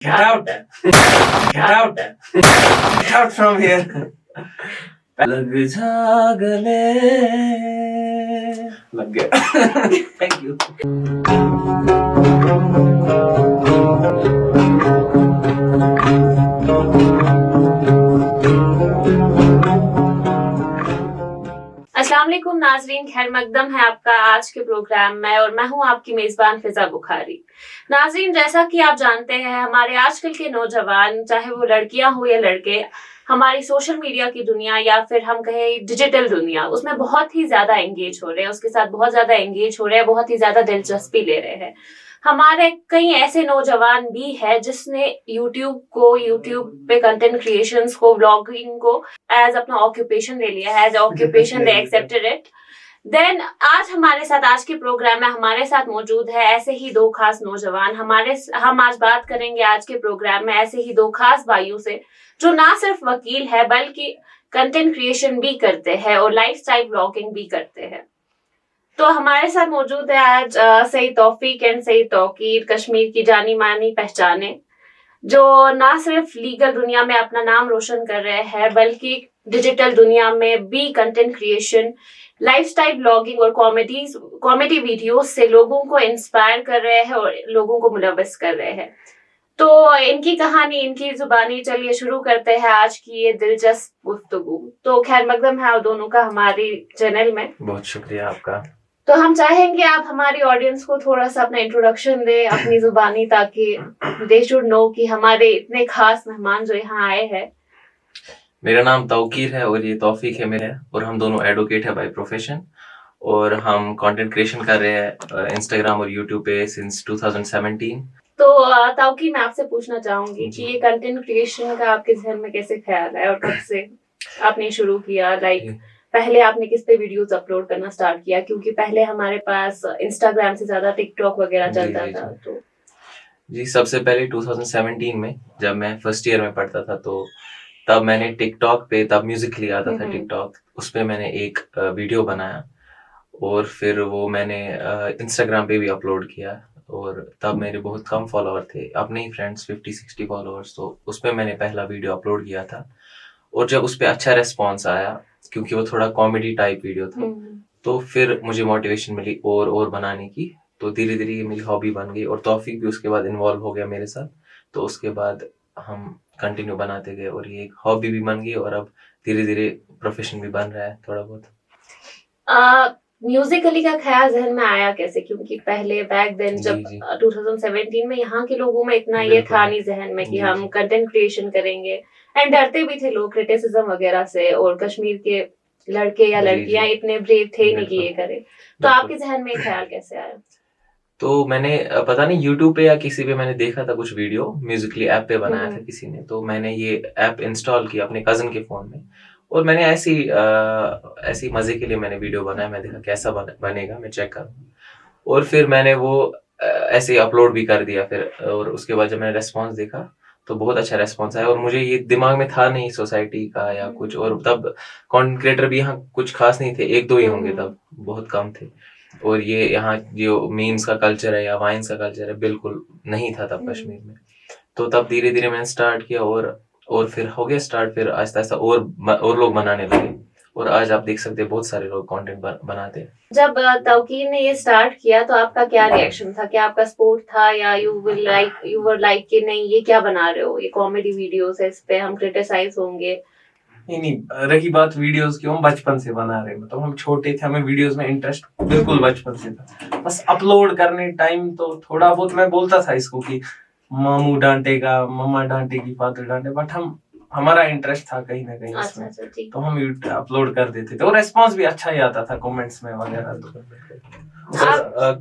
Get out! Get out! Get out from here! लग जा गले लग गया थैंक यू अस्सलाम वालेकुम नाजरीन, खैर मकदम है आपका आज के प्रोग्राम में और मैं हूं आपकी मेजबान फिजा बुखारी। नाजरीन, जैसा कि आप जानते हैं हमारे आजकल के नौजवान, चाहे वो लड़कियां हो या लड़के, हमारी सोशल मीडिया की दुनिया या फिर हम कहें डिजिटल दुनिया, उसमें बहुत ही ज्यादा एंगेज हो रहे हैं, उसके साथ बहुत ज्यादा एंगेज हो रहे हैं, बहुत ही ज्यादा दिलचस्पी ले रहे हैं। हमारे कई ऐसे नौजवान भी है जिसने यूट्यूब पे कंटेंट क्रिएशंस को, व्लॉगिंग को एज अपना ऑक्यूपेशन ले लिया है, as occupation they accepted it. Then आज हमारे साथ, आज के प्रोग्राम में हमारे साथ मौजूद है ऐसे ही दो खास नौजवान। हम आज बात करेंगे आज के प्रोग्राम में ऐसे ही दो खास भाइयों से जो ना सिर्फ वकील है बल्कि कंटेंट क्रिएशन भी करते हैं और लाइफस्टाइल ब्लॉगिंग भी करते हैं। तो हमारे साथ मौजूद है आज सईद तौफीक एंड सईद तौकीर, कश्मीर की जानी मानी पहचाने, जो ना सिर्फ लीगल दुनिया में अपना नाम रोशन कर रहे हैं बल्कि डिजिटल दुनिया में भी कंटेंट क्रिएशन, लाइफस्टाइल ब्लॉगिंग और कॉमेडी वीडियोस से लोगों को इंस्पायर कर रहे हैं और लोगों को मुलव्वस कर रहे हैं। तो इनकी कहानी, इनकी जुबानी, चलिए शुरू करते हैं आज की ये दिलचस्प गुफ्तगू। तो खैर मकदम है आप दोनों का हमारी चैनल में। बहुत शुक्रिया आपका। तो हम चाहेंगे आप हमारी ऑडियंस को थोड़ा सा अपना इंट्रोडक्शन दे अपनी जुबानी, ताकि दे शुड नो कि हमारे इतने खास मेहमान जो यहाँ आए हैं। मेरा नाम तौकीर है और ये तौफीक है मेरा, और हम दोनों एडवोकेट है बाय प्रोफेशन, और हम कंटेंट क्रिएशन कर रहे हैं इंस्टाग्राम और यूट्यूब पे सिंस 2017। तो तौकीर, मैं आपसे पूछना चाहूंगी कि ये कंटेंट क्रिएशन का आपके जहन में कैसे ख्याल है और कब से आपने शुरू किया? पहले आपने किस पे वीडियोस अपलोड करना स्टार्ट किया? क्योंकि पहले हमारे पास इंस्टाग्राम से ज्यादा टिकटॉक वगैरह चलता था। तो जी, सबसे पहले 2017 में जब मैं फर्स्ट ईयर में पढ़ता था तो तब मैंने टिकटॉक पे, तब म्यूजिकली आता था टिकटॉक, उस पे मैंने एक वीडियो बनाया और फिर वो मैंने इंस्टाग्राम पे भी अपलोड किया। और तब मेरे बहुत कम फॉलोअर थे, अपने ही फ्रेंड्स 50-60 फॉलोअर्स, तो उस पे मैंने पहला वीडियो अपलोड किया था। और जब उस पे अच्छा रेस्पॉन्स आया, क्योंकि वो थोड़ा कॉमेडी टाइप वीडियो था, तो फिर मुझे मोटिवेशन मिली और बनाने की। तो धीरे धीरे ये मेरी हॉबी बन गई और तौफीक भी उसके बाद इन्वॉल्व हो गया मेरे साथ। तो उसके बाद हम कंटिन्यू बनाते गए और ये एक हॉबी भी बन गई और अब धीरे धीरे प्रोफेशन भी बन रहा है थोड़ा बहुत। म्यूजिकली का ख्याल जहन में आया कैसे? क्योंकि पहले बैक देन जब 2017 में यहाँ के लोगों में इतना ये था नहीं जहन में कि हम कंटेंट क्रिएशन करेंगे, एंड डरते भी थे लोग क्रिटिसिज्म वगैरह से, और कश्मीर के लड़के या लड़कियां इतने ब्रेव थे नहीं कि ये करे। तो आपके जहन में ख्याल कैसे आया? तो मैंने पता नहीं यूट्यूब पे या किसी पे मैंने देखा था कुछ वीडियो, म्यूजिकली ऐप पे बनाया था किसी ने, तो मैंने ये ऐप इंस्टॉल किया अपने कजन के फोन में और मैंने ऐसी मजे के लिए मैंने वीडियो बनाया। मैं देखा कैसा बनेगा, मैं चेक करूँ, और फिर मैंने वो ऐसे अपलोड भी कर दिया फिर। और उसके बाद जब मैंने रेस्पॉन्स देखा तो बहुत अच्छा रेस्पॉन्स आया, और मुझे ये दिमाग में था नहीं सोसाइटी का या कुछ, और तब कंटेंट क्रिएटर भी यहाँ कुछ खास नहीं थे, एक दो ही होंगे तब, बहुत कम थे। और ये यहाँ जो मीम्स का कल्चर है या वाइन्स का कल्चर है बिल्कुल नहीं था तब कश्मीर में। तो तब धीरे धीरे मैंने स्टार्ट किया और फिर हो गया स्टार्ट, फिर आहिस्ता आहिस्ता और लोग बनाने लगे, और आज आप देख सकते हैं बहुत सारे लोग कंटेंट बनाते हैं। जब तौकीर ने ये स्टार्ट किया तो आपका क्या रिएक्शन था? क्या आपका सपोर्ट था या यू वर लाइक कि नहीं ये क्या बना रहे हो, ये कॉमेडी वीडियोस है, इस पे हम क्रिटिसाइज होंगे? नहीं, रही बात वीडियोस की, हम बचपन से बना रहे, मतलब हम छोटे थे, हमें वीडियोस में इंटरेस्ट बिल्कुल बचपन से था। बस अपलोड करने टाइम तो थोड़ा बहुत मैं बोलता था इसको कि मामू डांटेगा, मम्मा डांटेगी, फादर डांटे, बट हमारा इंटरेस्ट था कहीं ना कहीं इसमें। अच्छा, तो हम अपलोड कर देते थे और रेस्पॉन्स भी अच्छा ही आता था कमेंट्स में वगैरह।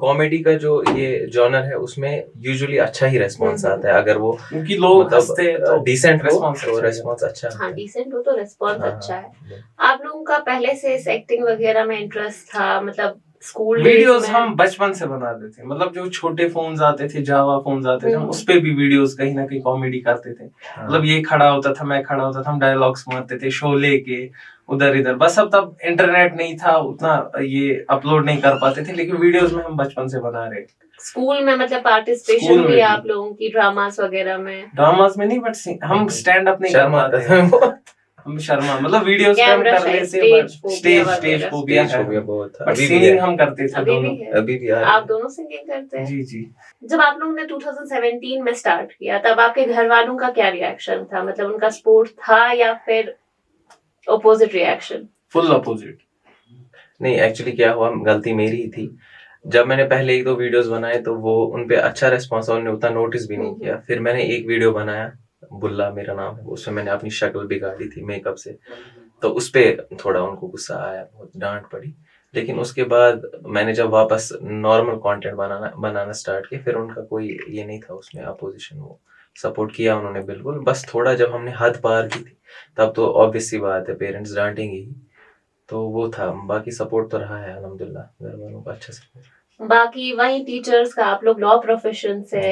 कॉमेडी का जो ये जॉनर है उसमें यूजुअली अच्छा ही रेस्पॉन्स आता है, अगर वो क्योंकि लोग हंसते तो डिसेंट रेस्पॉन्स अच्छा। हाँ, डिसेंट हो तो रेस्पॉन्स अच्छा है। आप लोगों का पहले से इस एक्टिंग वगैरह में इंटरेस्ट था? मतलब स्कूल वीडियोस हम बचपन से बनाते थे, मतलब जो छोटे फोन्स आते थे, जावा फोन्स आते थे, हम उस पे भी वीडियोस कहीं ना कहीं कॉमेडी करते थे। मतलब ये खड़ा होता था, मैं खड़ा होता था, हम डायलॉग्स मारते थे, शो लेके उधर इधर। बस अब तब इंटरनेट नहीं था उतना, ये अपलोड नहीं कर पाते थे, लेकिन वीडियोस में हम बचपन से बना रहे। स्कूल में मतलब पार्टिसिपेशन स्कूल में हुई भी। आप लोगों की ड्रामास वगैरह में? ड्रामास में नहीं, बट हम स्टैंड अप नहीं कर शर्मा पाते आता था हैं। बहुत। हम शर्मा मतलब वीडियोस पे हम कैमरा कर शायद, लेते स्टेज हैं, फोबिया स्टेज वगैरह। फोबिया स्टेज है, फोबिया बहुत था, बट अभी भी सिंगिंग है। हम करते थे अभी दोनों। भी है? अभी भी आ रही आप है। दोनों सिंगिंग करते हैं? जी जी। जब आप लोगों ने 2017 में स्टार्ट किया तब आपके घर वालों का क्या रिएक्शन था? मतलब उनका सपोर्ट था या फिर अपोजिट रिएक्शन? Full opposite. नहीं, एक्चुअली क्या हुआ, गलती मेरी ही थी। जब मैंने पहले 1-2 वीडियोस बनाए तो वो उन पे अच्छा रिस्पॉन्स, उन्होंने उतना नोटिस भी नहीं किया। फिर मैंने एक वीडियो बनाया, बुल्ला मेरा नाम है, उसमें मैंने अपनी शक्ल बिगाड़ी थी मेकअप से, तो उस पे थोड़ा उनको गुस्सा आया, बहुत डांट पड़ी। लेकिन उसके बाद मैंने जब वापस नॉर्मल कंटेंट बनाना स्टार्ट किया, फिर उनका कोई ये नहीं था उसमें अपोजिशन, वो सपोर्ट किया उन्होंने बिल्कुल। बस थोड़ा जब हमने हद पार की थी तब तो ऑब्वियस सी बात है, पेरेंट्स डांटेंगे ही, तो वो था। बाकी सपोर्ट तो रहा है अल्हम्दुलिल्लाह, घर वालों का अच्छा सपोर्ट। बाकी वही टीचर्स का, आप लोग लॉ प्रोफेशन से,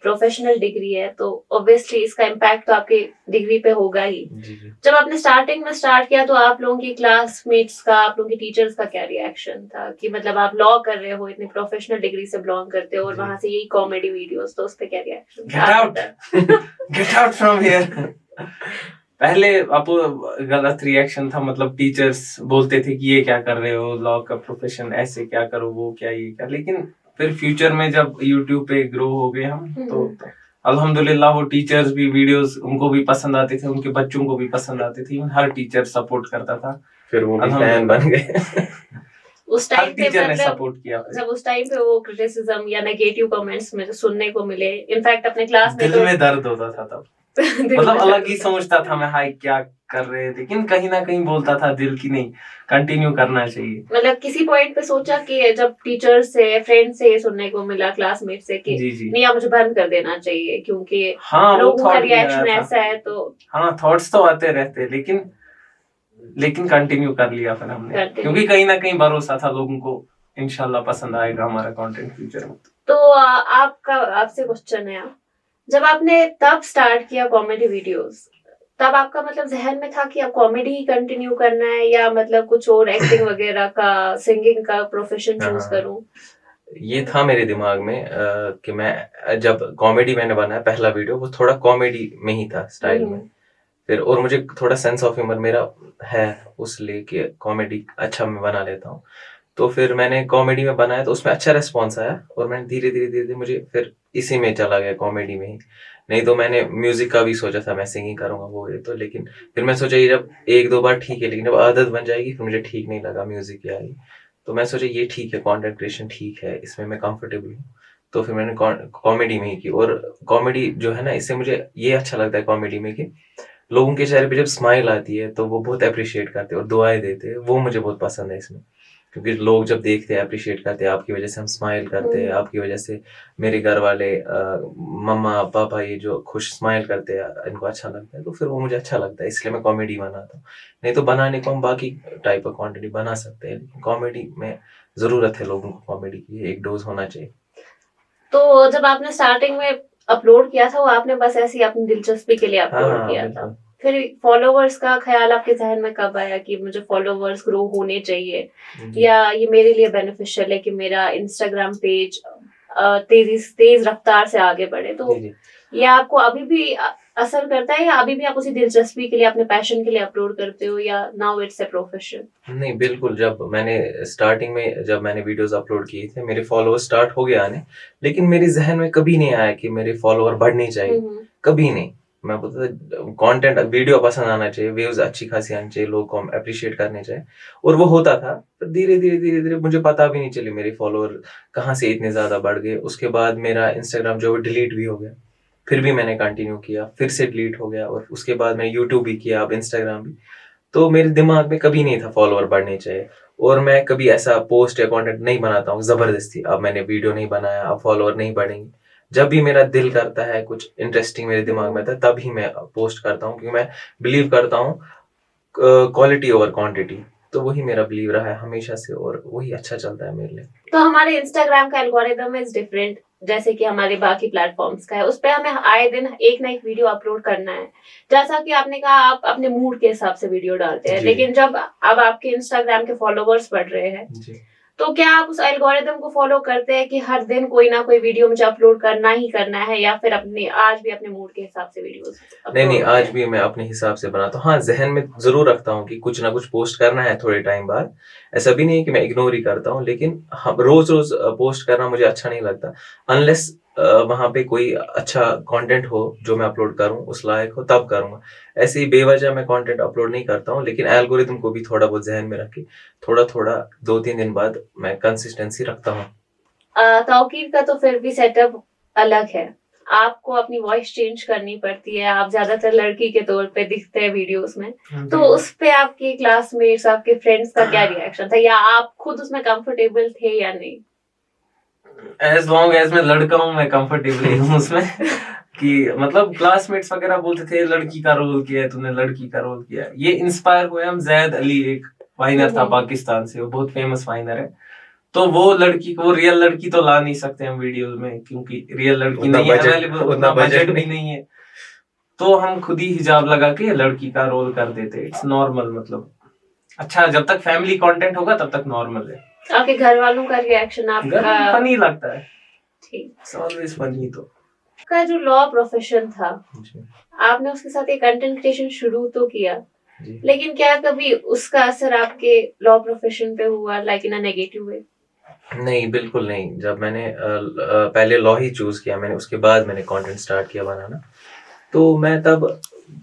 प्रोफेशनल डिग्री है तो ऑब्वियसली इसका इम्पैक्ट तो आपकी डिग्री पे होगा ही। जी जी। जब आपने स्टार्टिंग में स्टार्ट किया तो आप लोगों की क्लासमेट्स का, आप लोगों की टीचर्स का क्या रिएक्शन था कि मतलब आप लॉ कर रहे हो, इतनी प्रोफेशनल डिग्री से बिलोंग करते हो और जी। वहां से यही कॉमेडी वीडियोस, तो उस पे क्या reaction Get out! Get out from here. पहले आप गलत रिएक्शन था, मतलब टीचर्स बोलते थे कि ये क्या कर रहे हो, लॉ का प्रोफेशन ऐसे क्या करो, वो क्या ये क्या। लेकिन फिर फ्यूचर में जब यूट्यूब पे ग्रो हो गए हम, तो अल्हम्दुलिल्लाह वो टीचर्स भी वीडियोस उनको भी पसंद आते थे, उनके बच्चों को भी पसंद आते थे, हर टीचर सपोर्ट करता था। फिर वो भी फैन बन गए। उस हर टाइम पे टीचर ने मतलब सपोर्ट किया। जब उस टाइम पे वो क्रिटिसिज्म या नेगेटिव कमेंट्स में सुनने को मिले, इनफैक्ट अपने क्लास में दिल में दर्द होता था तब। मतलब अलग ही सोचता था मैं, हाय क्या कर रहे थे, लेकिन कहीं ना कहीं बोलता था दिल की नहीं, कंटिन्यू करना चाहिए। मतलब किसी पॉइंट पे सोचा कि जब टीचर से, फ्रेंड से ये सुनने को मिला, क्लासमेट से कि जी जी। नहीं आप मुझे बंद कर देना चाहिए क्योंकि हाँ, लोगों का थॉट भी आया रिएक्शन था। ऐसा है, तो हाँ, थॉट्स तो आते रहते, लेकिन कंटिन्यू कर लिया फिर हमने, Continue. क्योंकि कहीं ना कहीं भरोसा था लोगों को इंशाल्लाह पसंद आएगा हमारा कंटेंट फ्यूचर में। तो आपसे क्वेश्चन है, जब आपने तब स्टार्ट किया कॉमेडी वीडियोस, तब आपका मतलब जहन में था कि अब कॉमेडी ही कंटिन्यू करना है या मतलब कुछ और एक्टिंग वगैरह का, सिंगिंग का प्रोफेशन चूज करूं? ये था मेरे दिमाग में कि मैं जब कॉमेडी मैंने बनाया पहला वीडियो, वो थोड़ा कॉमेडी में ही था स्टाइल में। फिर और मुझे थोड़ा सेंस ऑफ ह्यूमर मेरा है, उस लेके कॉमेडी अच्छा मैं बना लेता हूँ। तो फिर मैंने कॉमेडी में बनाया तो उसमें अच्छा रिस्पॉन्स आया, और मैंने धीरे धीरे मुझे फिर इसी में चला गया, कॉमेडी में ही। नहीं तो मैंने म्यूजिक का भी सोचा था, मैं सिंगिंग करूंगा वो ये तो, लेकिन फिर मैं सोचा ये जब 1-2 बार ठीक है, लेकिन जब आदत बन जाएगी फिर मुझे ठीक नहीं लगा म्यूजिक या ये। तो मैं सोचा ये ठीक है, कंटेंट क्रिएशन ठीक है, इसमें मैं कंफर्टेबल हूँ। तो फिर मैंने कॉमेडी में ही की। और कॉमेडी जो है ना, इससे मुझे ये अच्छा लगता है कॉमेडी में कि लोगों के चेहरे पे जब स्माइल आती है तो वो बहुत अप्रिशिएट करते हैं और दुआएं देते हैं, वो मुझे बहुत पसंद है इसमें। क्योंकि लोग जब देखते हैं, अप्रिशिएट करते हैं, आपकी वजह से हम स्माइल करते हैं, आपकी वजह से मेरे घर वाले मम्मा पापा ये जो खुश स्माइल करते हैं, इनको अच्छा लगता है, तो फिर वो मुझे अच्छा लगता है, इसलिए मैं कॉमेडी बनाता हूँ। नहीं तो बनाने को हम बाकी टाइप ऑफ कंटेंट बना सकते हैं, लेकिन कॉमेडी में जरूरत है लोगों को, कॉमेडी की एक डोज होना चाहिए। तो जब आपने स्टार्टिंग में अपलोड किया था वो आपने बस ऐसे ही अपनी दिलचस्पी के लिए अपलोड किया था, फिर फॉलोवर्स का ख्याल आपके जहन में कब आया कि मुझे फॉलोवर्स ग्रो होने चाहिए या ये मेरे लिए बेनिफिशियल है कि मेरा इंस्टाग्राम पेज तेज रफ्तार से आगे बढ़े? तो ये आपको अभी भी असर करता है या अभी भी आप उसी दिलचस्पी के लिए, अपने पैशन के लिए अपलोड करते हो, या नाउ इट्स अ प्रोफेशन? नहीं, बिल्कुल। जब मैंने स्टार्टिंग में जब मैंने वीडियोस अपलोड किए थे, मेरे फॉलोअर स्टार्ट हो गए आने, लेकिन मेरे जहन में कभी नहीं आया कि मेरे फॉलोअर बढ़ने चाहिए, कभी नहीं। मैं बोलता था कंटेंट, वीडियो पसंद आना चाहिए, व्यूज अच्छी खासी आनी चाहिए, लोग को अप्रिशिएट करने चाहिए, और वो होता था। फिर धीरे धीरे मुझे पता भी नहीं चली मेरे फॉलोअर कहाँ से इतने ज्यादा बढ़ गए। उसके बाद मेरा इंस्टाग्राम जो डिलीट भी हो गया, फिर भी मैंने कंटिन्यू किया, फिर से डिलीट हो गया, और उसके बाद मैंने यूट्यूब भी किया, अब इंस्टाग्राम भी। तो मेरे दिमाग में कभी नहीं था फॉलोअर बढ़ने चाहिए, और मैं कभी ऐसा पोस्ट या कंटेंट नहीं बनाता हूँ जबरदस्ती, अब मैंने वीडियो नहीं बनाया अब फॉलोअर नहीं बढ़ेंगे। जब भी मेरा दिल करता है, कुछ इंटरेस्टिंग मेरे दिमाग में आता है, तभी मैं पोस्ट करता हूँ, क्योंकि मैं बिलीव करता हूँ क्वालिटी ओवर क्वांटिटी। तो वही मेरा बिलीव रहा है हमेशा से, और वही अच्छा चलता है मेरे लिए। तो हमारे इंस्टाग्राम का एल्गोरिदम इज डिफरेंट जैसे कि हमारे बाकी प्लेटफॉर्म्स का है, उस पे हमें आए दिन एक ना एक वीडियो अपलोड करना है। जैसा कि आपने कहा आप अपने मूड के हिसाब से वीडियो डालते हैं, लेकिन जब अब आपके इंस्टाग्राम के फॉलोवर्स बढ़ रहे हैं, तो क्या आप उस एल्गोरिदम को फॉलो करते हैं कि हर दिन कोई ना कोई वीडियो मुझे अपलोड करना ही करना है, या फिर अपने आज भी अपने मूड के हिसाब से वीडियोस नहीं, आज भी मैं अपने हिसाब से बनाता हूँ। हाँ, ज़हन में ज़रूर रखता हूँ कि कुछ ना कुछ पोस्ट करना है थोड़े टाइम बाद। ऐसा भी नहीं है कि मैं इग्नोर ही करता हूँ, लेकिन हाँ, रोज़-रोज़ पोस्ट करना मुझे अच्छा नहीं लगता। अनलेस वहाँ पे कोई अच्छा कंटेंट हो जो मैं अपलोड करूँ, उस लायक हो, तब करूँगा। ऐसे ही बेवजह मैं कंटेंट अपलोड नहीं करता हूँ, लेकिन एल्गोरिदम को भी थोड़ा बहुत ज़हन में रख के थोड़ा-थोड़ा 2-3 दिन बाद मैं कंसिस्टेंसी रखता हूँ। तौकीर का तो फिर भी सेटअप अलग है। आपको अपनी वॉइस चेंज करनी पड़ती है, आप ज्यादातर लड़की के तौर पे दिखते हैं वीडियोस में, तो उस पे आपके क्लासमेट्स, आपके फ्रेंड्स का क्या रिएक्शन था, या आप खुद उसमें कंफर्टेबल थे या नहीं? एज लॉन्ग एज मैं लड़का हूँ मैं कंफर्टेबल ही हूँ उसमें कि मतलब क्लासमेट्स वगैरह बोलते थे लड़की का रोल किया है तूने, लड़की का रोल किया है। ये इंस्पायर हुए हम जैद अली, एक वाइनर था पाकिस्तान से, वो बहुत फेमस वाइनर है। तो वो लड़की को, रियल लड़की तो ला नहीं सकते हम वीडियोस में क्योंकि रियल लड़की नहीं है अवेलेबल, उतना बजट भी नहीं है। तो हम खुद ही हिजाब लगा के लड़की का रोल कर देते। इट्स नॉर्मल, मतलब अच्छा, जब तक फैमिली कंटेंट होगा तब तक नॉर्मल है। आपके घर वालों का रिएक्शन आपका फनी लगता है? ठीक, इट्स ऑलवेज फनी। तो आपका जो लॉ प्रोफेशन था, आपने उसके साथ एक कंटेंट क्रिएशन शुरू तो किया, लेकिन क्या कभी उसका असर आपके लॉ प्रोफेशन पे हुआ, like in a negative way? नहीं, बिल्कुल नहीं। जब मैंने पहले लॉ ही चूज किया मैंने, उसके बाद मैंने कंटेंट स्टार्ट किया बनाना। तो मैं तब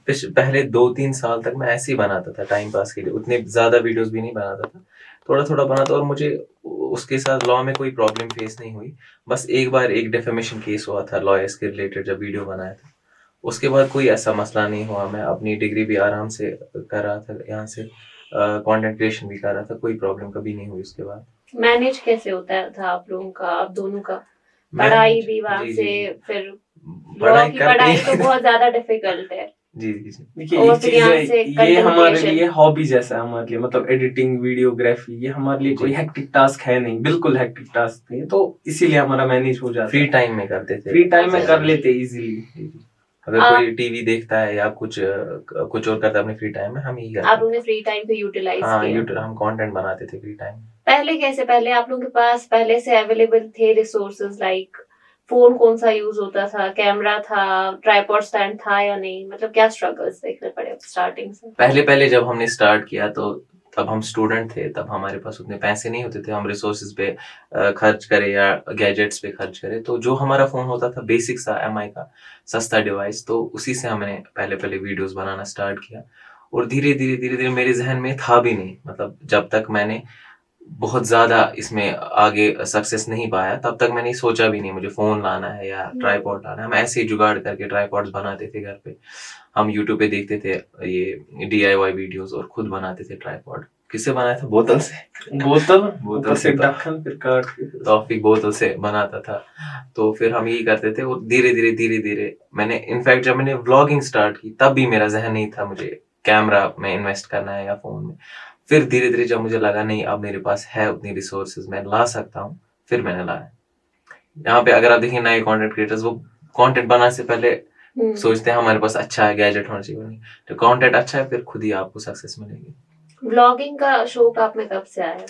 पहले 2-3 साल तक मैं ऐसे ही बनाता था टाइम पास के लिए, उतने ज़्यादा वीडियोस भी नहीं बनाता था, थोड़ा-थोड़ा बनाता। और मुझे उसके साथ लॉ में कोई प्रॉब्लम फेस नहीं हुई। बस एक बार एक डिफेमेशन केस हुआ था लॉयर्स के रिलेटेड जब वीडियो बनाया था। उसके बाद कोई ऐसा मसला नहीं हुआ। मैं अपनी डिग्री भी आराम से कर रहा था, यहाँ से कंटेंट क्रिएशन भी कर रहा था, कोई प्रॉब्लम कभी नहीं हुई उसके बाद। मैनेज कैसे होता था आप लोगों का, आप दोनों का? पढ़ाई भी वहां से, फिर लॉ की पढ़ाई तो बहुत ज्यादा डिफिकल्ट है। जी। देखिए एक चीज है, ये हमारे लिए हॉबी जैसा है, हमारे लिए मतलब एडिटिंग, वीडियोग्राफी, ये हमारे लिए कोई हेक्टिक टास्क है नहीं, बिल्कुल हेक्टिक टास्क नहीं। तो इसीलिए हमारा मैनेज हो जाता है। फ्री टाइम में करते थे, फ्री टाइम में कर लेते इजीली। अगर कोई टीवी देखता है या कुछ और करता है अपने फ्री टाइम में, हम ही करते हैं। आप लोगों ने फ्री टाइम को यूटिलाइज किया? हम कंटेंट बनाते थे फ्री टाइम। पहले कैसे, पहले आप लोगों के पास पहले से अवेलेबल थे रिसोर्सेज, लाइक फोन कौन सा यूज होता था, कैमरा था, ट्राइपॉड स्टैंड था या नहीं, मतलब क्या स्ट्रगल्स देखने पड़े स्टार्टिंग से? पहले जब हमने स्टार्ट किया तो तब हम स्टूडेंट थे, तब हमारे पास उतने पैसे नहीं होते थे हम रिसोर्सेज पे खर्च करें या गैजेट्स पे खर्च करें। तो जो हमारा फ़ोन होता था बेसिक सा MI का सस्ता डिवाइस, तो उसी से हमने पहले वीडियोस बनाना स्टार्ट किया। और धीरे धीरे मेरे जहन में था भी नहीं, मतलब जब तक मैंने बहुत ज़्यादा इसमें आगे सक्सेस नहीं पाया तब तक मैंने सोचा भी नहीं मुझे फ़ोन लाना है या ट्राइपॉड लाना है। हम ऐसे ही जुगाड़ करके ट्राइपॉड्स बनाते थे घर पे। हम यूट्यूब पे देखते थे ये DIY वीडियोस और खुद बनाते थे ट्राइपॉड। किससे बनाया था? बोतल से ढक्कन फिर काट के तौफीक बोतल से बनाता था। तो फिर हम यही करते थे और धीरे धीरे मैंने, इनफैक्ट जब मैंने व्लॉगिंग स्टार्ट की तब भी मेरा जहन नहीं था मुझे कैमरा में इन्वेस्ट करना है या फ़ोन में। फिर धीरे जब मुझे लगा नहीं अब मेरे पास है उतनी रिसोर्सेज, मैं ला सकता हूँ, फिर मैंने लाया। यहाँ पे अगर आप देखें नए कंटेंट क्रिएटर्स, वो कंटेंट बनाने से पहले सोचते हैं हमारे पास अच्छा है, गैजेट होना चाहिए। नहीं, तो कंटेंट अच्छा है फिर खुद ही आपको सक्सेस मिलेगी। व्लॉगिंग का शौक आप में कब से आया?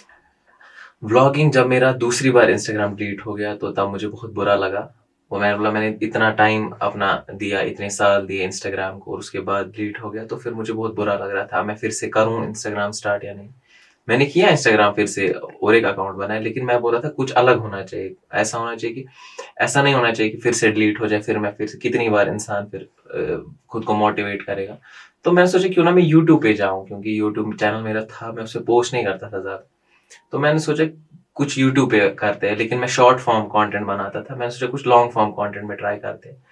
व्लॉगिंग जब मेरा दूसरी बार इंस्टाग्राम डिलीट हो गया तो तब मुझे बहुत बुरा लगा। वो मैंने इतना टाइम अपना दिया, इतने साल दिए इंस्टाग्राम को, और उसके बाद डिलीट हो गया तो फिर मुझे बहुत बुरा लग रहा था मैं फिर से करूँ इंस्टाग्राम स्टार्ट या नहीं। मैंने किया इंस्टाग्राम फिर से और एक अकाउंट बनाया, लेकिन मैं बोल रहा था कुछ अलग होना चाहिए, ऐसा होना चाहिए कि ऐसा नहीं होना चाहिए कि फिर से डिलीट हो जाए, फिर मैं फिर से कितनी बार इंसान फिर खुद को मोटिवेट करेगा। तो मैंने सोचा क्यों ना मैं यूट्यूब पे जाऊँ, क्योंकि यूट्यूब चैनल मेरा था, मैं उस पर पोस्ट नहीं करता था ज़्यादा। तो मैंने सोचा कुछ यूट्यूब पे करते हैं, लेकिन मैं शॉर्ट फॉर्म कंटेंट बनाता था। मैंने सोचा कुछ लॉन्ग फॉर्म कंटेंट में ट्राई करते हैं।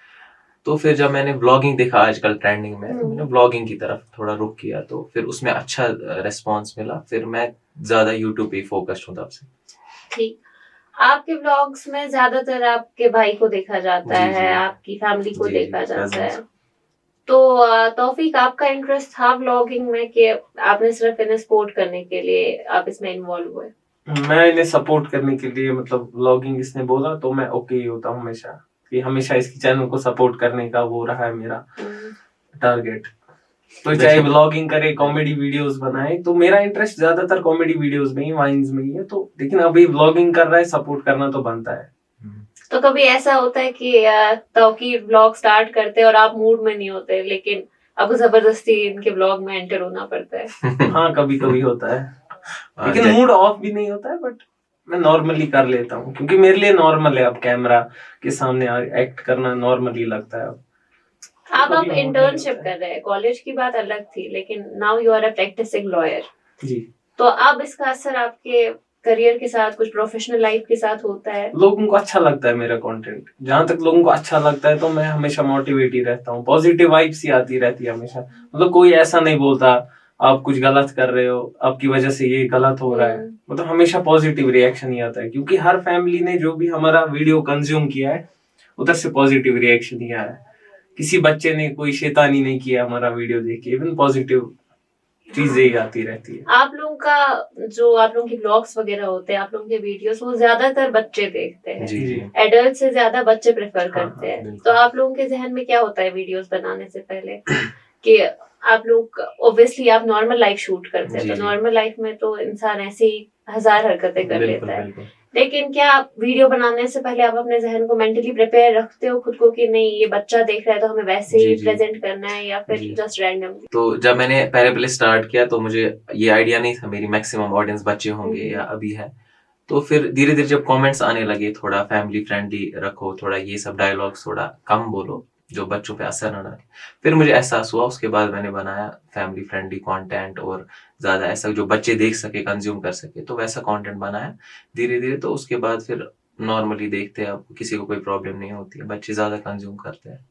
तो फिर जब मैंने व्लॉगिंग देखा आजकल ट्रेंडिंग में, तो मैंने व्लॉगिंग की तरफ थोड़ा रुख किया, तो फिर उसमें अच्छा रिस्पांस मिला। फिर मैं ज़्यादा यूट्यूब पे फोकस्ड हूँ तब से। ठीक, आपके व्लॉग्स में ज्यादातर आपके भाई को देखा जाता है, आपकी फैमिली को देखा जाता है। तो तौफीक, आपका इंटरेस्ट था व्लॉगिंग में कि आपने सिर्फ इन्हें सपोर्ट करने के लिए आप इसमें इन्वॉल्व हुए? मैं इन्हें सपोर्ट करने के लिए, मतलब व्लॉगिंग इसने बोला तो मैं ओके ही होता हूँ हमेशा, कि हमेशा इसकी चैनल को सपोर्ट करने का वो रहा है मेरा टारगेट। तो चाहे व्लॉगिंग करे, कॉमेडी वीडियोस बनाए, तो मेरा इंटरेस्ट ज्यादातर कॉमेडी वीडियोस में ही, वाइन्स में ही है। तो लेकिन अभी व्लॉगिंग कर रहा है, सपोर्ट करना तो बनता है। तो कभी ऐसा होता है कि तौकीर व्लॉग स्टार्ट करते हैं और आप मूड में नहीं होते, लेकिन आपको जबरदस्ती इनके व्लॉग में एंटर होना पड़ता है? हाँ, कभी कभी होता है, लेकिन मूड ऑफ भी नहीं होता है, बट मैं नॉर्मली कर लेता हूँ, क्योंकि मेरे लिए नॉर्मल है अब कैमरा के सामने एक्ट करना, नॉर्मली लगता है अब। अब आप इंटर्नशिप कर रहे हैं, कॉलेज की बात अलग थी, लेकिन now you are a practicing lawyer जी। तो अब इसका असर आपके करियर के साथ, कुछ प्रोफेशनल लाइफ के साथ होता है? लोगों को अच्छा लगता है मेरा कंटेंट, जहां तक लोगों को अच्छा लगता है तो मैं हमेशा मोटिवेट ही रहता हूँ, पॉजिटिव वाइब्स ही आती रहती है हमेशा। मतलब कोई ऐसा नहीं बोलता आप कुछ गलत कर रहे हो, आपकी वजह से ये गलत हो रहा है, मतलब हमेशा पॉजिटिव रिएक्शन ही आता है, क्योंकि हर फैमिली ने जो भी हमारा वीडियो कंज्यूम किया है उधर से पॉजिटिव रिएक्शन ही आया है। किसी बच्चे ने कोई शैतानी नहीं किया हमारा वीडियो देख के, इवन पॉजिटिव चीजें ही आती रहती है। आप लोगों का जो आप लोगों के ब्लॉग्स वगैरह होते हैं, आप लोगों के वीडियोस, वो ज्यादातर बच्चे देखते हैं, जी। एडल्ट से ज्यादा बच्चे प्रेफर करते हैं। बिल्कुल। तो आप लोगों के जहन में क्या होता है वीडियोस बनाने से पहले कि आप लोग ऑब्वियसली आप नॉर्मल लाइफ शूट करते हैं, जी, तो नॉर्मल लाइफ में तो इंसान ऐसे ही हजार हरकतें कर बिल्कुल लेता है, बिल्कुल। लेकिन क्या आप वीडियो बनाने से पहले आप अपने जहन को मेंटली प्रिपेयर रखते हो खुद को कि नहीं ये बच्चा देख रहा है तो हमें वैसे ही जी। प्रेजेंट करना है, या फिर जी। Just randomly? तो जब मैंने पहले स्टार्ट किया तो मुझे ये आइडिया नहीं था मेरी मैक्सिमम ऑडियंस बच्चे होंगे या अभी है। तो फिर धीरे धीरे जब कमेंट्स आने लगे थोड़ा फैमिली फ्रेंडली रखो, थोड़ा ये सब डायलॉग्स थोड़ा कम बोलो जो बच्चों पे असर ना डाले, फिर मुझे एहसास हुआ। उसके बाद मैंने बनाया फैमिली फ्रेंडली कंटेंट और ज्यादा ऐसा जो बच्चे देख सके, कंज्यूम कर सके, तो वैसा कंटेंट बनाया धीरे धीरे। तो उसके बाद फिर नॉर्मली देखते हैं, अब किसी को कोई प्रॉब्लम नहीं होती है, बच्चे ज्यादा कंज्यूम करते हैं।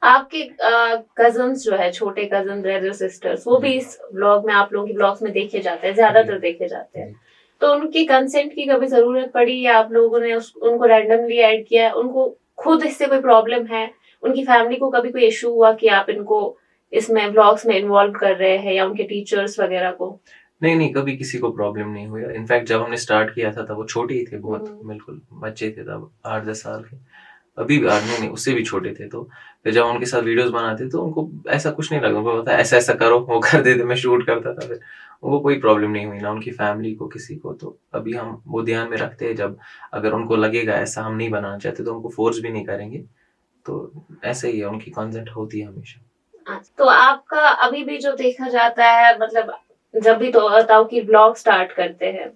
आपके कजन्स जो है, छोटे कजन, ब्रदर, सिस्टर्स, वो भी इस व्लॉग में, आप लोगों के व्लॉग्स में देखे जाते हैं, ज्यादातर देखे जाते हैं, तो उनकी कंसेंट की कभी जरूरत पड़ी या आप लोगों ने उनको रैंडमली ऐड किया? उनको खुद इससे कोई प्रॉब्लम है? उनकी फैमिली को कभी कोई इशू हुआ कि आप इनको इसमें व्लॉग्स में इन्वॉल्व कर रहे हैं, या उनके टीचर्स वगैरह को? नहीं, कभी किसी को प्रॉब्लम नहीं हुई। इनफैक्ट जब हमने स्टार्ट किया था तब वो छोटे ही थे बहुत, बिल्कुल बच्चे थे तब, 8-10 साल के। अभी भी नहीं, उससे भी छोटे थे। तो फिर जब उनके साथ वीडियोस बनाते तो उनको ऐसा कुछ नहीं लगा, उनको पता ऐसा ऐसा करो, वो कर देते, मैं शूट करता था। फिर उनको कोई प्रॉब्लम नहीं हुई, ना उनकी फैमिली को किसी को। तो अभी हम वो ध्यान में रखते हैं, जब अगर उनको लगेगा ऐसा हम नहीं बनाना चाहते तो उनको फोर्स भी नहीं करेंगे। तो ऐसे ही है, उनकी कंसेंट होती है हमेशा। तो आपका अभी भी जो देखा जाता है, मतलब जब भी तो ताऊकी ब्लॉग स्टार्ट करते हैं,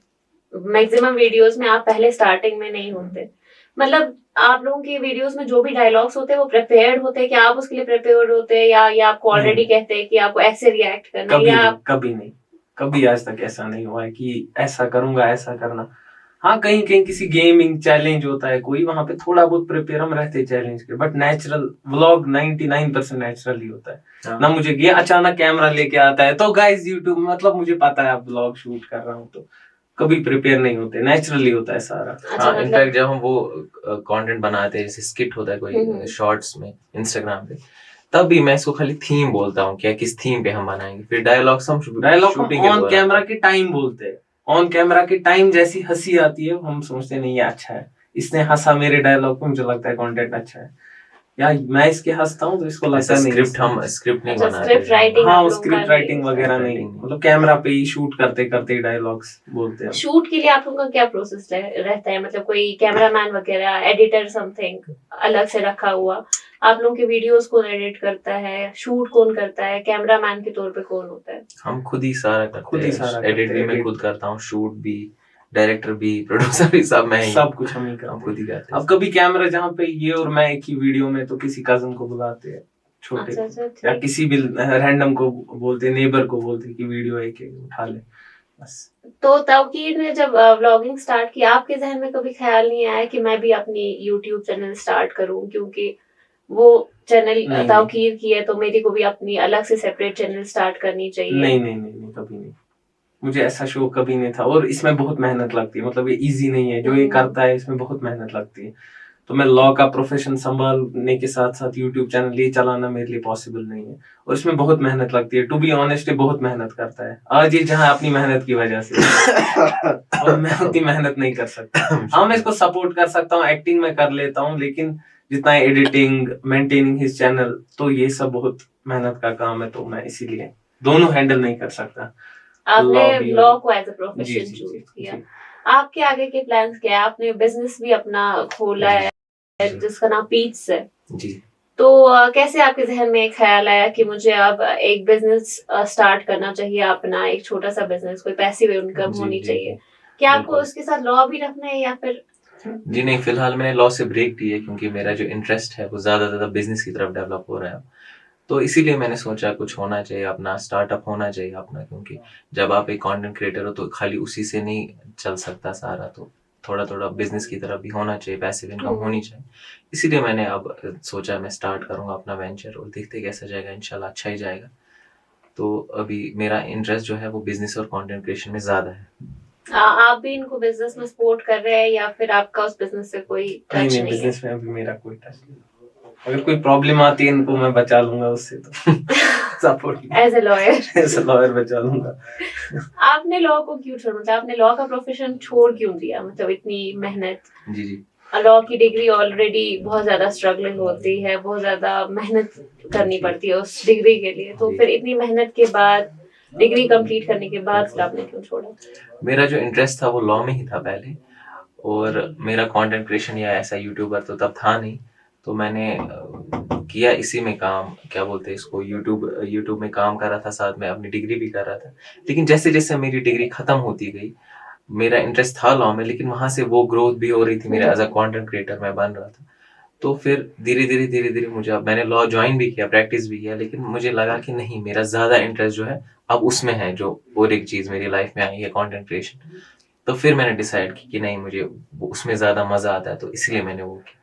मैक्सिमम वीडियोस में आप पहले स्टार्टिंग में नहीं होते, मतलब आप लोगों के वीडियोस में जो भी डायलॉग्स होते हैं वो प्रिपेयर्ड होते हैं, क्या आप उसके लिए प्रिपेयर्ड होते हैं, या आपको ऑलरेडी कहते हैं कि आपको ऐसे रिएक्ट करना है? या कभी नहीं, कभी आज तक ऐसा नहीं हुआ है कि ऐसा करूंगा, ऐसा करना। हाँ, कहीं कहीं किसी गेमिंग चैलेंज होता है कोई, वहां पे थोड़ा बहुत प्रिपेयर हम रहते हैं चैलेंज के, बट नेचुरल व्लॉग 99% नेचुरल ही होता है। ना मुझे ये अचानक कैमरा लेके आता है तो गाइस यूट्यूब, मतलब मुझे पता है अब व्लॉग शूट कर रहा हूँ, तो कभी प्रिपेयर नहीं होते, नेचुरली होता है सारा। हाँ, इनफैक्ट जब हम वो कंटेंट बनाते हैं, जैसे स्किट होता है कोई शॉर्ट्स में इंस्टाग्राम पे, तब भी मैं इसको खाली थीम बोलता हूँ, क्या किस थीम पे हम बनाएंगे। फिर डायलॉग्स हम शूटिंग ऑन कैमरा के टाइम बोलते हैं, ऑन कैमरा के टाइम जैसी हंसी आती है हम सोचते नहीं ये अच्छा है, इसने हंसा मेरे डायलॉग पे, मुझे लगता है कंटेंट अच्छा है, या मैं इसके हंसता हूँ तो इसको लगता है स्क्रिप्ट हम स्क्रिप्ट नहीं बनाते। स्क्रिप्ट राइटिंग, हाँ, स्क्रिप्ट राइटिंग वगैरह नहीं, मतलब कैमरा पे ही शूट करते करते डायलॉग्स बोलते हैं। शूट के लिए आप लोगों का क्या प्रोसेस रहता है? मतलब कोई कैमरामैन वगैरह, एडिटर, समथिंग अलग से रखा हुआ? आप लोगों के वीडियोस कौन एडिट करता है, शूट कौन करता है, कैमरामैन के तौर पे कौन होता है? हम खुद ही सारा करते हैं, एडिट भी मैं खुद करता हूँ, शूट भी, डायरेक्टर भी, प्रोड्यूसर भी, सब मैं ही, सब कुछ हम ही खुद ही करते हैं। अब कभी कैमरा जहाँ पे ये और मैं एक ही वीडियो में, तो किसी कजन को बुलाते हैं छोटे, या किसी भी रैंडम को बोलते, नेबर को बोलते कि वीडियो एक उठा ले, बस। तो ताऊकीर ने जब व्लॉगिंग स्टार्ट किया, आपके जहन में कभी ख्याल नहीं आया कि मैं भी अपनी यूट्यूब चैनल स्टार्ट करूं, क्योंकि वो चैनल ताऊकीर की है तो मेरी को भी अपनी अलग से सेपरेट चैनल स्टार्ट करनी चाहिए? नहीं, कभी नहीं, मुझे ऐसा शौक कभी नहीं था, और इसमें बहुत मेहनत लगती है, मतलब ये इजी नहीं है जो ये करता है, इसमें बहुत मेहनत लगती है। तो मैं लॉ का प्रोफेशन संभालने के साथ साथ यूट्यूब चैनल ये चलाना मेरे लिए पॉसिबल नहीं है, और इसमें बहुत मेहनत लगती है। टू बी ऑनेस्ट, ये बहुत मेहनत करता है। आज ये जहाँ अपनी मेहनत की वजह से और मैं उतनी मेहनत नहीं कर सकता। हाँ, मैं इसको सपोर्ट कर सकता हूँ, एक्टिंग में कर लेता हूँ, लेकिन जितना एडिटिंग, मेंटेनिंग हिज चैनल, तो ये सब बहुत मेहनत का काम है, तो मैं इसीलिए दोनों हैंडल नहीं कर सकता। आपने Law भी लॉ और- को एज अ जी प्रोफेशन जी चूज जी किया। जी आपके आगे के प्लान्स क्या है? आपने बिजनेस भी अपना खोला है जी जिसका नाम पीट्स है, जी। तो कैसे आपके जहन में एक ख्याल आया कि मुझे अब एक बिजनेस स्टार्ट करना चाहिए, अपना एक छोटा सा बिजनेस, कोई पैसिव इनकम जी, होनी जी, चाहिए? जी, क्या आपको बिल्कुल। उसके साथ लॉ भी रखना है या फिर? जी नहीं, फिलहाल मैंने लॉ से ब्रेक ली है क्योंकि मेरा जो इंटरेस्ट है वो ज़्यादा बिजनेस की तरफ डेवलप हो रहा है। तो इसीलिए मैंने सोचा कुछ होना चाहिए, अपना स्टार्टअप होना चाहिए अपना, क्योंकि जब आप एक कंटेंट क्रिएटर हो तो खाली उसी से नहीं चल सकता सारा, तो थोड़ा-थोड़ा बिजनेस की तरफ भी होना चाहिए, पैसिव इनकम होनी चाहिए। इसीलिए मैंने अब सोचा मैं स्टार्ट करूँगा अपना वेंचर और देखते हैं कैसा जाएगा, इंशाल्लाह अच्छा ही जाएगा। तो अभी मेरा इंटरेस्ट जो है वो बिजनेस और कंटेंट क्रिएशन में ज़्यादा है। आप भी इनको बिजनेस में सपोर्ट कर रहे हैं या फिर आपका उस बिजनेस से कोई नहीं टच नहीं, नहीं है? बिजनेस में अभी मेरा कोई टच नहीं। अगर कोई प्रॉब्लम आती है इनको मैं बचा लूंगा उससे, तो support as a lawyer as a lawyer बचा लूंगा। आपने लॉ को क्यों छोड़ा? मतलब आपने लॉ का प्रोफेशन छोड़ क्यों दिया? मतलब इतनी मेहनत, जी, जी। लॉ की डिग्री ऑलरेडी बहुत ज्यादा स्ट्रगलिंग होती है, बहुत ज्यादा मेहनत करनी जी। पड़ती है उस डिग्री के लिए, तो जी। फिर इतनी मेहनत के बाद, डिग्री कंप्लीट करने के बाद फिर आपने क्यों छोड़ा? मेरा जो इंटरेस्ट था वो लॉ में ही था पहले, और मेरा कंटेंट क्रिएशन या ऐसा यूट्यूबर तो तब था नहीं, तो मैंने किया इसी में काम, क्या बोलते हैं इसको, यूट्यूब में काम कर रहा था, साथ में अपनी डिग्री भी कर रहा था। लेकिन जैसे जैसे मेरी डिग्री खत्म होती गई, मेरा इंटरेस्ट था लॉ में, लेकिन वहां से वो ग्रोथ भी हो रही थी, मेरा एज अ कंटेंट क्रिएटर मैं बन रहा था। तो फिर धीरे धीरे मुझे, अब मैंने लॉ ज्वाइन भी किया, प्रैक्टिस भी किया, लेकिन मुझे लगा कि नहीं, मेरा ज्यादा इंटरेस्ट जो है अब उसमें है, जो और एक चीज मेरी लाइफ में आई है, कंटेंट क्रिएशन। तो फिर मैंने डिसाइड की कि नहीं, मुझे उसमें ज्यादा मजा आता है, तो इसलिए मैंने वो किया।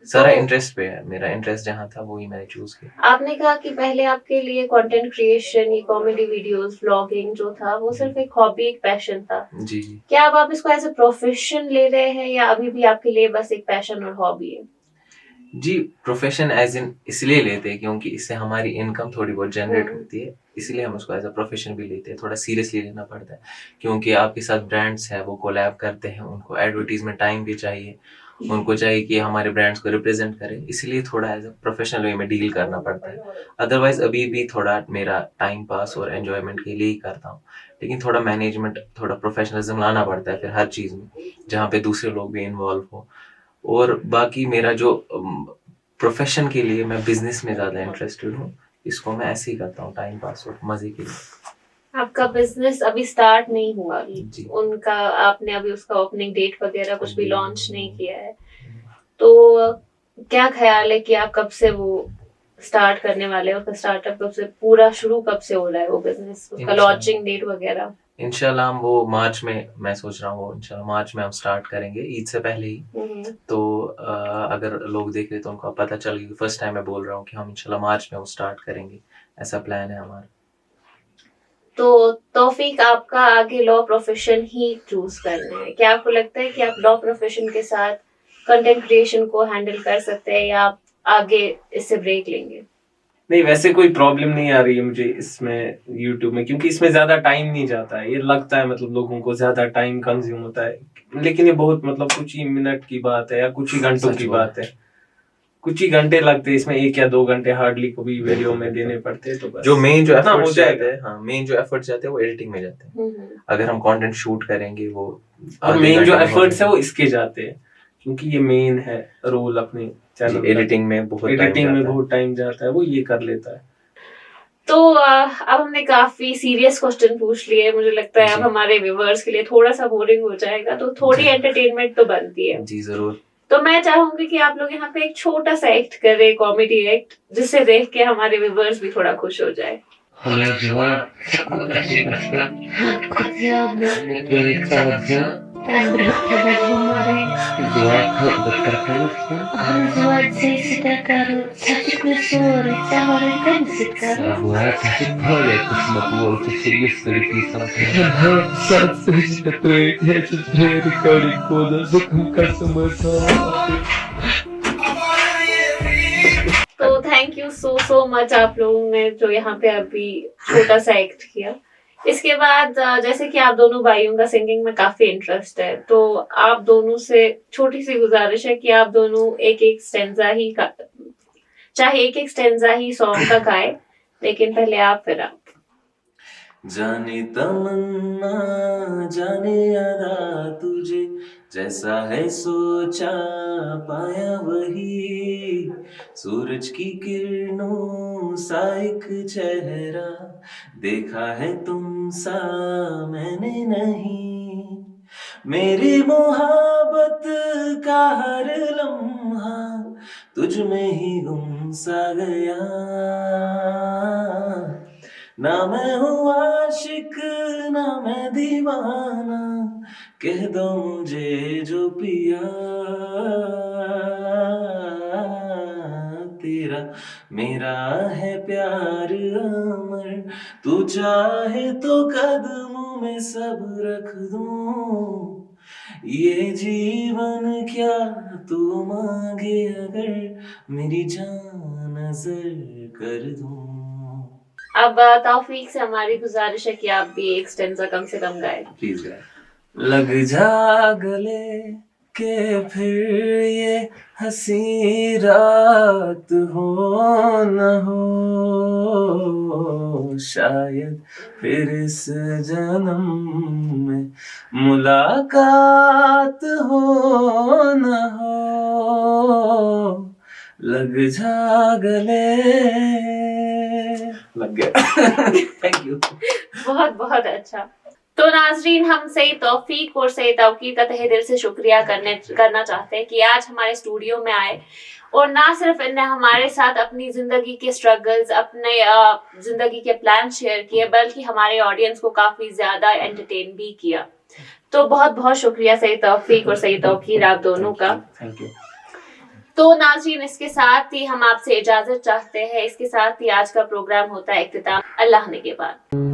सारा तो इंटरेस्ट पे है, मेरा इंटरेस्ट जहाँ था वही मैंने चूज किया। आपने कहा कि पहले आपके लिए कंटेंट क्रिएशन, ये कॉमेडी वीडियोस, व्लॉगिंग जो था वो सिर्फ एक हॉबी, एक पैशन था। जी जी। क्या अब आप इसको एज ए प्रोफेशन ले रहे हैं या अभी भी आपके लिए बस एक पैशन और हॉबी है? जी, प्रोफेशन एज इन इसलिए लेते हैं क्योंकि इससे हमारी इनकम थोड़ी बहुत जनरेट होती है, इसलिए हम उसको एज अ प्रोफेशन भी लेते हैं। थोड़ा सीरियसली लेना पड़ता है क्योंकि आपके साथ ब्रांड्स हैं, वो कोलैब करते हैं, उनको एडवर्टीजमेंट टाइम भी चाहिए, उनको चाहिए कि हमारे ब्रांड्स को रिप्रेजेंट करें, इसलिए थोड़ा एज अ प्रोफेशनल वे में डील करना पड़ता है। अदरवाइज अभी भी थोड़ा मेरा टाइम पास और एंजॉयमेंट के लिए ही करता हूँ, लेकिन थोड़ा मैनेजमेंट, थोड़ा प्रोफेशनलिज्म लाना पड़ता है फिर हर चीज़ में, जहाँ पे दूसरे लोग भी इन्वॉल्व हो। और बाकी मेरा जो प्रोफेशन के लिए मैं बिजनेस में ज़्यादा इंटरेस्टेड हूँ, इसको मैं ऐसे ही करता हूँ टाइम पास और मज़े के लिए। आपका बिजनेस अभी स्टार्ट नहीं हुआ, जी। उनका आपने अभी उसका ओपनिंग डेट वगैरह कुछ भी जी। लॉन्च नहीं किया है, तो क्या ख्याल है कि आप कब से वो स्टार्ट करने वाले हैं? उसका स्टार्टअप कब से, पूरा शुरू कब से हो रहा है वो बिजनेस, उसका इंशाल्लाह। लॉन्चिंग डेट वगैरह? इंशाल्लाह हम वो मार्च में, मैं सोच रहा हूँ वो इंशाल्लाह मार्च में हम स्टार्ट करेंगे, ईद से पहले ही। तो अगर लोग देख रहे तो उनको पता चल गया, फर्स्ट टाइम मैं बोल रहा हूँ कि हम इंशाल्लाह मार्च में वो स्टार्ट करेंगे, ऐसा प्लान है हमारा। तो तौफीक, आपका आगे लॉ प्रोफेशन ही चूज करना है, क्या आपको लगता है कि आप लॉ प्रोफेशन के साथ कंटेंट क्रिएशन को हैंडल कर सकते हैं या आप आगे इससे ब्रेक लेंगे? नहीं, वैसे कोई प्रॉब्लम नहीं आ रही है मुझे इसमें यूट्यूब में, क्योंकि इसमें ज्यादा टाइम नहीं जाता है। ये लगता है मतलब लोगों को ज्यादा टाइम कंज्यूम होता है, लेकिन ये बहुत मतलब कुछ ही मिनट की बात है या कुछ ही घंटों सच की बोला। बात है। कुछ ही घंटे लगते हैं इसमें, 1 या 2 घंटे हार्डली को भी वीडियो में देने पड़ते हैं, तो बस जो मेन जो इतना हो एफर्ट्स जाते जाएगा। हैं, हाँ, मेन जो एफर्ट्स जाते हैं वो एडिटिंग में जाते हैं। अगर हम कंटेंट शूट करेंगे वो और आधे मेन घंटे जो में हो एफर्ट्स है जाएगा। वो इसके जाते हैं, क्योंकि ये मेन है रोल अपने चैनल का। एडिटिंग में बहुत टाइम एडिटिंग में जाता है। बहुत टाइम जाता है, वो ये कर लेता है। तो अब हमने काफी सीरियस क्वेश्चन पूछ लिए, मुझे लगता है अब जी। हमारे व्यूअर्स के लिए थोड़ा सा बोरिंग हो जाएगा, तो थोड़ी जी। एंटरटेनमेंट तो बनती है। जी जरूर। तो मैं चाहूंगी कि आप लोग यहाँ पे एक छोटा सा एक्ट करें, कॉमेडी एक्ट, जिसे देख के हमारे व्यूअर्स भी थोड़ा खुश हो जाए। तो थैंक यू सो मच आप लोगों ने जो यहाँ पे अभी छोटा सा एक्ट किया। इसके बाद जैसे कि आप दोनों भाइयों का सिंगिंग में काफी इंटरेस्ट है, तो आप दोनों से छोटी सी गुजारिश है कि आप दोनों एक एक स्टेंजा ही चाहे एक एक स्टेंजा ही सॉन्ग का गाए, लेकिन पहले आप फिर आप। जाने तमन्ना जाने अदा तुझे, जैसा है सोचा पाया वही, सूरज की किरणों सा एक चेहरा, देखा है तुम सा मैंने नहीं, मेरी मोहब्बत का हर लम्हा तुझ में ही गुम सा गया, ना मैं हूँ आशिक ना मैं दीवाना, कह दो मुझे जो पिया, तेरा मेरा है प्यार अमर, तू चाहे तो कदमों में सब रख दूं, ये जीवन क्या तू मांगे अगर मेरी जान नजर कर दूं। अब तौफीक से हमारी गुजारिश है कि आप भी एक स्टेंजा कम से कम गाएं। प्लीज गाए। लग जा गले के फिर ये हंसी रात हो न हो, शायद फिर इस जन्म में मुलाकात हो न हो, लग जा गले। लग गया। Thank you. बहुत बहुत अच्छा। तो नाजरीन, हम सईद तौफीक और सईद तौकीर का तहे दिल से शुक्रिया करना चाहते हैं कि आज हमारे स्टूडियो में आए और ना सिर्फ इनने हमारे साथ अपनी जिंदगी के स्ट्रगल्स, अपने जिंदगी के प्लान शेयर किए, बल्कि हमारे ऑडियंस को काफी ज्यादा एंटरटेन भी किया। तो बहुत बहुत शुक्रिया सईद तौफीक और सईद तौकीर आप दोनों का। Thank you. तो नाज़रीन, इसके साथ ही हम आपसे इजाजत चाहते हैं। इसके साथ ही आज का प्रोग्राम होता है इख्तिताम। अल्लाह ने के बाद।